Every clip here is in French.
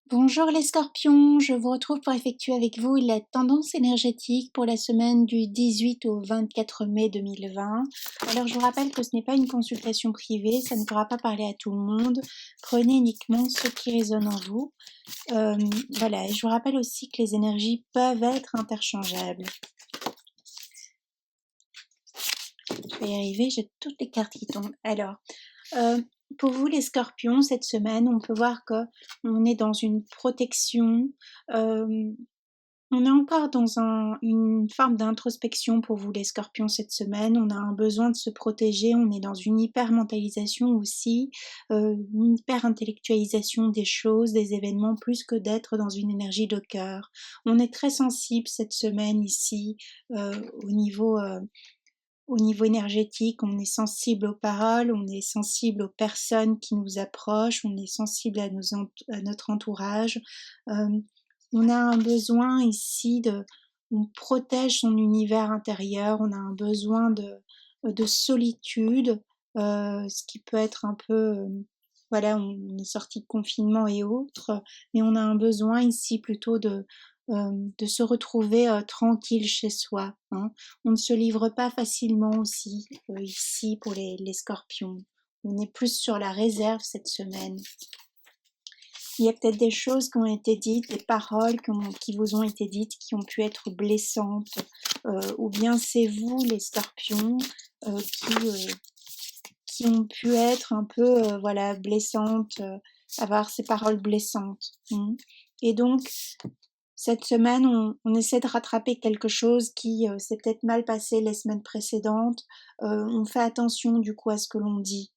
Bonjour les scorpions, je vous retrouve pour effectuer avec vous la tendance énergétique pour la semaine du 18 au 24 mai 2020. Alors je vous rappelle que ce n'est pas une consultation privée, ça ne pourra pas parler à tout le monde. Prenez uniquement ce qui résonne en vous. Voilà, et je vous rappelle aussi que les énergies peuvent être interchangeables. Je vais y arriver, j'ai toutes les cartes qui tombent. Alors, pour vous les scorpions, cette semaine, on peut voir que on est dans une protection, on est encore dans une forme d'introspection pour vous les scorpions cette semaine. On a un besoin de se protéger, on est dans une hyper-mentalisation aussi, une hyper-intellectualisation des choses, des événements, plus que d'être dans une énergie de cœur. On est très sensible cette semaine ici au niveau énergétique, on est sensible aux paroles, on est sensible aux personnes qui nous approchent, on est sensible à notre entourage. On a un besoin ici on protège son univers intérieur, on a un besoin de solitude, ce qui peut être un peu, voilà, on est sorti de confinement et autres, mais on a un besoin ici plutôt de se retrouver tranquille chez soi, hein. On ne se livre pas facilement aussi ici pour les scorpions. On est plus sur la réserve cette semaine. Il y a peut-être des choses qui ont été dites, des paroles qui vous ont été dites, qui ont pu être blessantes, ou bien c'est vous, les scorpions, qui ont pu être un peu, voilà, blessantes, avoir ces paroles blessantes. Et donc, cette semaine, on essaie de rattraper quelque chose qui s'est peut-être mal passé les semaines précédentes. On fait attention du coup à ce que l'on dit.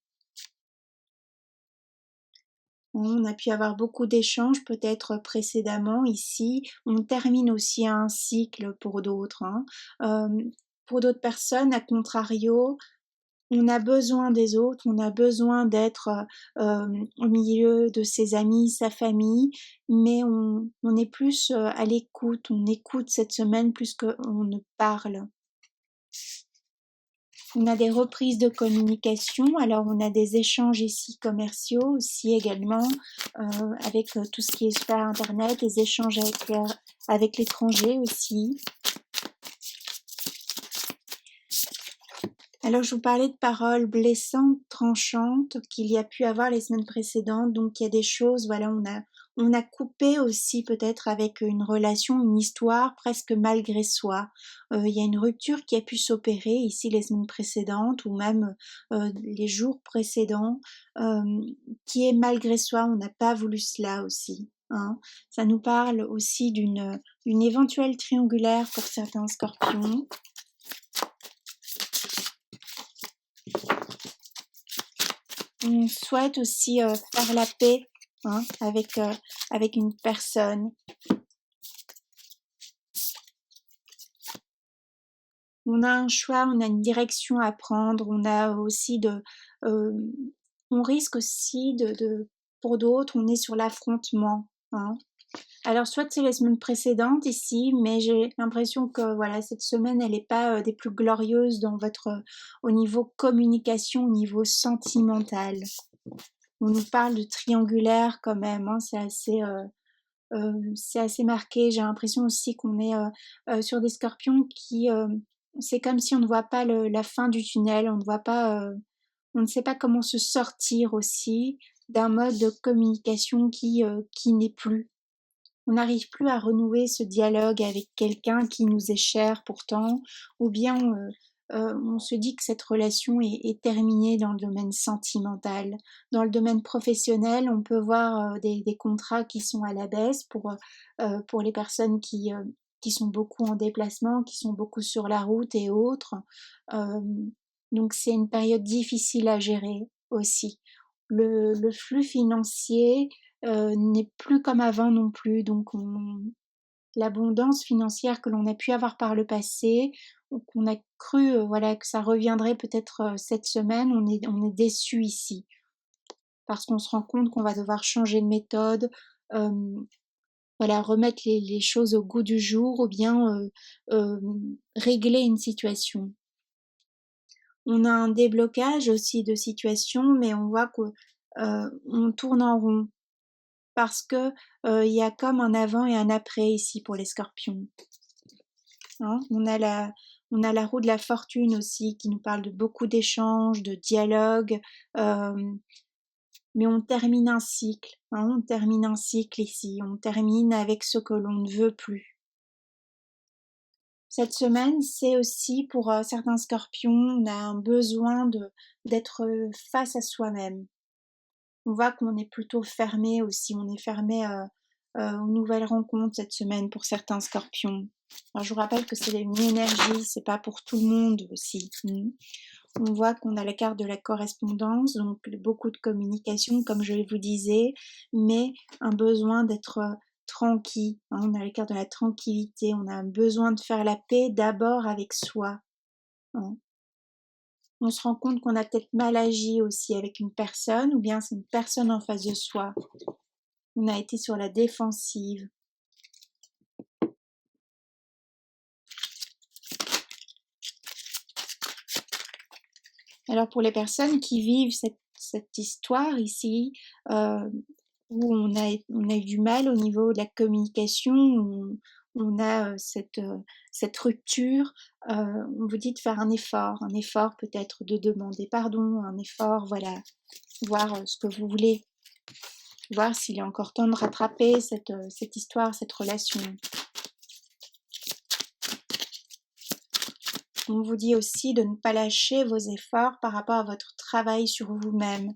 On a pu avoir beaucoup d'échanges peut-être précédemment ici. On termine aussi un cycle pour d'autres, hein. Pour d'autres personnes, à contrario, on a besoin des autres, on a besoin d'être au milieu de ses amis, sa famille, mais on est plus à l'écoute, on écoute cette semaine plus qu'on ne parle. On a des reprises de communication, alors on a des échanges ici commerciaux aussi également, avec tout ce qui est sphère internet, des échanges avec l'étranger aussi. Alors je vous parlais de paroles blessantes, tranchantes qu'il y a pu avoir les semaines précédentes, donc il y a des choses, voilà, on a coupé aussi peut-être avec une relation, une histoire presque malgré soi. Il y a une rupture qui a pu s'opérer ici les semaines précédentes ou même les jours précédents, qui est malgré soi, on n'a pas voulu cela aussi, hein. Ça nous parle aussi d'une éventuelle triangulaire pour certains scorpions. On souhaite aussi faire la paix, hein, avec une personne. On a un choix, on a une direction à prendre, on a aussi on risque aussi pour d'autres, on est sur l'affrontement, hein. Alors soit c'est les semaines précédentes ici, mais j'ai l'impression que voilà, cette semaine elle n'est pas des plus glorieuses dans au niveau communication, au niveau sentimental. On nous parle de triangulaire quand même, hein, c'est assez marqué. J'ai l'impression aussi qu'on est sur des scorpions c'est comme si on ne voit pas la fin du tunnel, on ne voit pas, on ne sait pas comment se sortir aussi d'un mode de communication qui n'est plus. On n'arrive plus à renouer ce dialogue avec quelqu'un qui nous est cher pourtant, ou bien on se dit que cette relation est terminée dans le domaine sentimental. Dans le domaine professionnel, on peut voir des contrats qui sont à la baisse pour les personnes qui sont beaucoup en déplacement, qui sont beaucoup sur la route et autres. Euh, donc c'est une période difficile à gérer aussi. Le flux financier n'est plus comme avant non plus. Donc l'abondance financière que l'on a pu avoir par le passé, qu'on a cru voilà que ça reviendrait peut-être cette semaine, on est déçu ici parce qu'on se rend compte qu'on va devoir changer de méthode, euh, voilà, remettre les choses au goût du jour ou bien régler une situation. On a un déblocage aussi de situation, mais on voit qu'on tourne en rond. parce que il y a comme un avant et un après ici pour les scorpions. Hein, on a la roue de la fortune aussi qui nous parle de beaucoup d'échanges, de dialogues, mais on termine un cycle, hein, on termine un cycle ici, on termine avec ce que l'on ne veut plus. Cette semaine, c'est aussi pour certains scorpions, on a un besoin d'être face à soi-même. On voit qu'on est plutôt fermé aussi, on est fermé aux nouvelles rencontres cette semaine pour certains scorpions. Alors, je vous rappelle que c'est une énergie, c'est pas pour tout le monde aussi. On voit qu'on a la carte de la correspondance, donc beaucoup de communication, comme je vous disais, mais un besoin d'être tranquille. Hein, on a la carte de la tranquillité, on a un besoin de faire la paix d'abord avec soi. Hein. On se rend compte qu'on a peut-être mal agi aussi avec une personne, ou bien c'est une personne en face de soi. On a été sur la défensive. Alors pour les personnes qui vivent cette histoire ici, où on a eu du mal au niveau de la communication, où on a cette rupture, on vous dit de faire un effort peut-être de demander pardon, un effort, voilà, voir ce que vous voulez, voir s'il est encore temps de rattraper cette histoire, cette relation. On vous dit aussi de ne pas lâcher vos efforts par rapport à votre travail sur vous-même,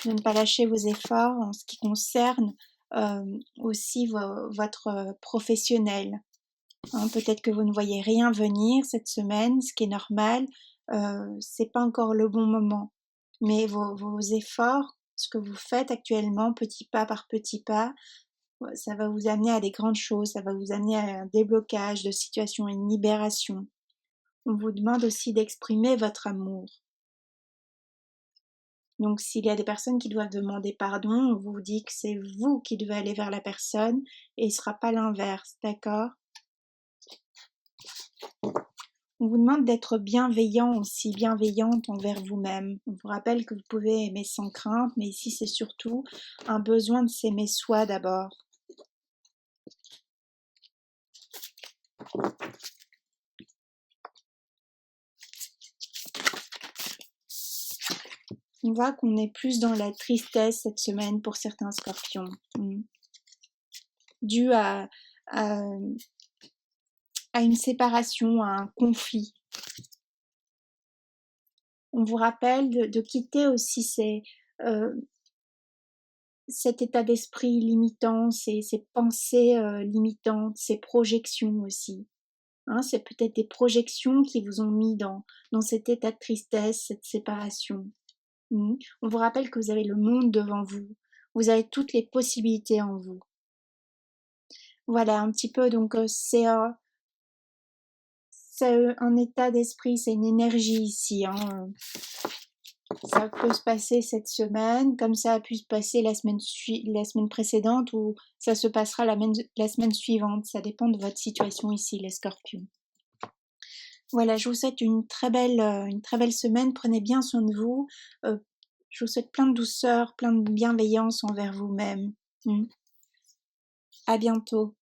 de ne pas lâcher vos efforts en ce qui concerne aussi votre professionnel. Hein, peut-être que vous ne voyez rien venir cette semaine, ce qui est normal, c'est pas encore le bon moment. Mais vos efforts, ce que vous faites actuellement, petit pas par petit pas, ça va vous amener à des grandes choses, ça va vous amener à un déblocage de situation, une libération. On vous demande aussi d'exprimer votre amour. Donc s'il y a des personnes qui doivent demander pardon, on vous dit que c'est vous qui devez aller vers la personne et il ne sera pas l'inverse, d'accord? On vous demande d'être bienveillant aussi, bienveillante envers vous-même. On vous rappelle que vous pouvez aimer sans crainte, mais ici c'est surtout un besoin de s'aimer soi d'abord. On voit qu'on est plus dans la tristesse cette semaine pour certains scorpions. Dû à une séparation, à un conflit. On vous rappelle de quitter aussi cet état d'esprit limitant, ces pensées limitantes, ces projections aussi. Hein, c'est peut-être des projections qui vous ont mis dans cet état de tristesse, cette séparation. On vous rappelle que vous avez le monde devant vous. Vous avez toutes les possibilités en vous. Voilà, un petit peu, donc c'est un état d'esprit, c'est une énergie ici. Hein. Ça peut se passer cette semaine, comme ça a pu se passer la semaine précédente, ou ça se passera la semaine suivante. Ça dépend de votre situation ici, les scorpions. Voilà, je vous souhaite une très belle semaine. Prenez bien soin de vous. Je vous souhaite plein de douceur, plein de bienveillance envers vous-même. À bientôt.